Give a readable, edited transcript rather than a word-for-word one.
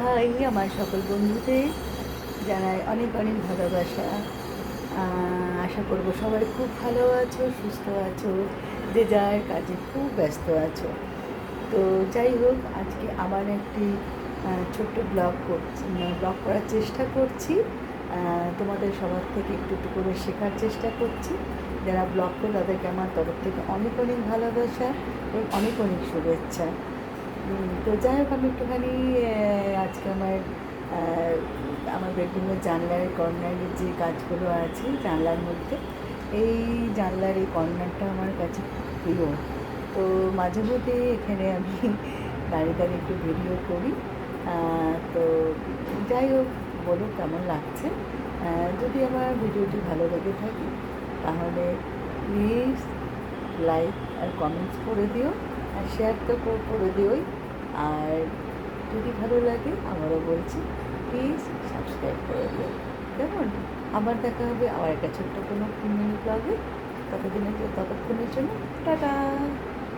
High আমার সকল বন্ধুদের জানাই অনেক অনেক ভালোবাসা। আশা করব সবাই খুব ভালো আছো, সুস্থ আছো, যে যার কাজে খুব ব্যস্ত আছো। তো যাই হোক, আজকে আবার একটি ছোট্ট ব্লগ করার চেষ্টা করছি। তোমাদের সবার থেকে একটু একটু করে শেখার চেষ্টা করছি। যারা ব্লগ করে তাদেরকে আমার তরফ থেকে অনেক অনেক ভালোবাসা এবং অনেক অনেক শুভেচ্ছা। তো যাই হোক, আমি একটুখানি আজকে আমার বেডরুমের জানলার কর্নারের যে কাজগুলো আছে জানলার মধ্যে, এই জানলার এই কর্নারটা আমার কাছে খুব প্রিয়। তো মাঝে মধ্যে এখানে আমি দাঁড়িয়ে দাঁড়িয়ে একটু ভিডিও করি। তো যাই হোক, বলো কেমন লাগছে। যদি আমার ভিডিওটি ভালো লেগে থাকে তাহলে প্লিজ লাইক আর কমেন্টস করে দিও, আর শেয়ার তো করে দিওই। আর যদি ভালো লাগে আবারও বলছি, প্লিজ সাবস্ক্রাইব করে দিও। কেমন? আবার দেখা হবে আবার একটা ছোট্ট কোনো ব্লগে। ততক্ষণের জন্য টাটা।